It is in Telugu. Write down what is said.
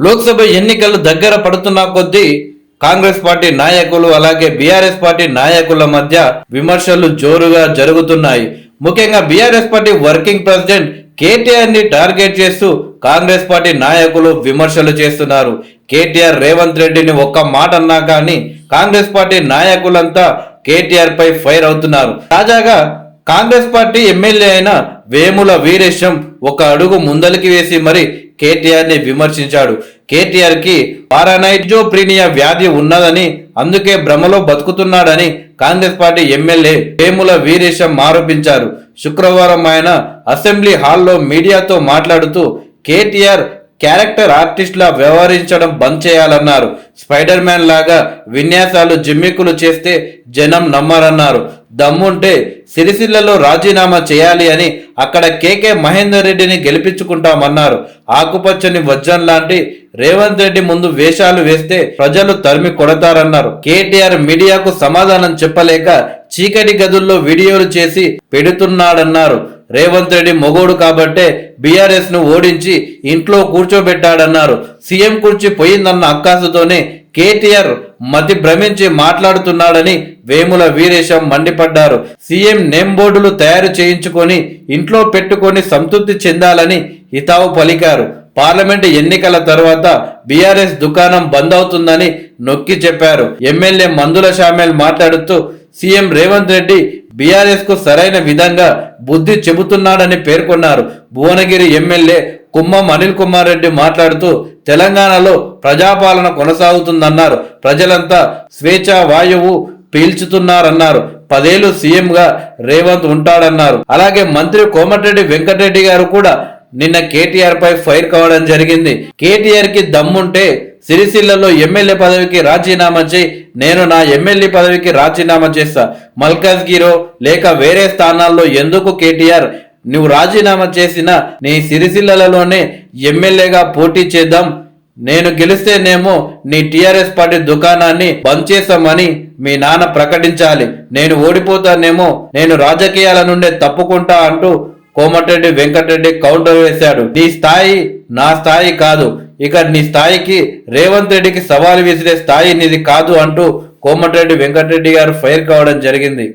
లోక్సభ ఎన్నికలు దగ్గర పడుతున్న కొద్దీ కాంగ్రెస్ పార్టీ నాయకులు అలాగే బీఆర్ఎస్ పార్టీ నాయకుల మధ్య విమర్శలు జోరుగా జరుగుతున్నాయి. ముఖ్యంగా BRS party working president KTR ని టార్గెట్ చేస్తూ కాంగ్రెస్ పార్టీ నాయకులు విమర్శలు చేస్తున్నారు. కేటీఆర్ రేవంత్ రెడ్డిని ఒక్క మాట అన్నా కానీ కాంగ్రెస్ పార్టీ నాయకులంతా కేటీఆర్ పై ఫైర్ అవుతున్నారు. తాజాగా కాంగ్రెస్ పార్టీ ఎమ్మెల్యే అయిన వేముల వీరేశం ఒక అడుగు ముందలికి వేసి మరి కేటీఆర్ ని విమర్శించాడు. కేటీఆర్ కి పారానైజోప్రీనియా వ్యాధి ఉన్నదని అందుకే భ్రమలో బతుకుతున్నాడని కాంగ్రెస్ పార్టీ ఎమ్మెల్యే వేముల వీరేశం ఆరోపించారు. శుక్రవారం ఆయన అసెంబ్లీ హాల్లో మీడియాతో మాట్లాడుతూ కేటీఆర్ క్యారెక్టర్ ఆర్టిస్ట్ లా వ్యవహరించడం బంద్ చేయాలన్నారు. స్పైడర్ మ్యాన్ లాగా విన్యాసాలు జిమ్మిక్కులు చేస్తే జనం నమ్మరన్నారు. దమ్ముంటే సిరిసిల్లలో రాజీనామా చేయాలి అని అక్కడ కేకే మహేందర్ రెడ్డిని గెలిపించుకుంటామన్నారు. ఆకుపచ్చని వజ్రం లాంటి రేవంత్ రెడ్డి ముందు వేషాలు వేస్తే ప్రజలు తరిమి కొడతారన్నారు. కేటీఆర్ మీడియాకు సమాధానం చెప్పలేక చీకటి గదుల్లో వీడియోలు చేసి పెడుతున్నాడన్నారు. రేవంత్ రెడ్డి మొగోడు కాబట్టే బీఆర్ఎస్ ను ఓడించి ఇంట్లో కూర్చోబెట్టాడన్నారు. సీఎం కుర్చీ పోయిందన్న అక్కాసుతోనే కేటీఆర్ మతి భ్రమించి మాట్లాడుతున్నాడని వేముల వీరేశం మండిపడ్డారు. సీఎం నేమ్ బోర్డులు తయారు చేయించుకొని ఇంట్లో పెట్టుకొని సంతృప్తి చెందాలని హితావు పలికారు. పార్లమెంటు ఎన్నికల తర్వాత బీఆర్ఎస్ దుకాణం బంద్ అవుతుందని నొక్కి చెప్పారు. ఎమ్మెల్యే మందుల షామేల్ మాట్లాడుతూ సీఎం రేవంత్ రెడ్డి బీఆర్ఎస్ కు సరైన విధంగా బుద్ధి చెబుతున్నాడని పేర్కొన్నారు. భువనగిరి ఎమ్మెల్యే కుమ్మం అనిల్ కుమార్ రెడ్డి మాట్లాడుతూ తెలంగాణలో ప్రజాపాలన కొనసాగుతుందన్నారు. ప్రజలంతా స్వేచ్ఛా వాయువు పీల్చుతున్నారన్నారు. 10 ఏళ్లు సీఎంగా రేవంత్ ఉంటాడన్నారు. అలాగే మంత్రి కోమటిరెడ్డి వెంకటరెడ్డి గారు కూడా నిన్న కేటీఆర్ పై ఫైర్ కావడం జరిగింది. కేటీఆర్ కి దమ్ముంటే సిరిసిల్లలో ఎమ్మెల్యే పదవికి రాజీనామా చేయి, నేను నా ఎమ్మెల్యే పదవికి రాజీనామా చేస్తా. మల్కాజ్గిరో లేక వేరే స్థానాల్లో ఎందుకు కేటీఆర్, నువ్వు రాజీనామా చేసినా నీ సిరిసిల్లలలోనే ఎమ్మెల్యేగా పోటీ చేద్దాం. నేను గెలిస్తేనేమో నీ టీఆర్ఎస్ పార్టీ దుకాణాన్ని బంద్ చేస్తామని మీ నాన్న ప్రకటించాలి. నేను ఓడిపోతానేమో నేను రాజకీయాల నుండే తప్పుకుంటా అంటూ కోమటిరెడ్డి వెంకటరెడ్డి కౌంటర్ వేశాడు. నీ స్థాయి నా స్థాయి కాదు, ఇక నీ స్థాయికి రేవంత్ రెడ్డికి సవాల్ విసిరే స్థాయి నీది కాదు అంటూ కోమటిరెడ్డి వెంకటరెడ్డి గారు ఫైర్ కావడం జరిగింది.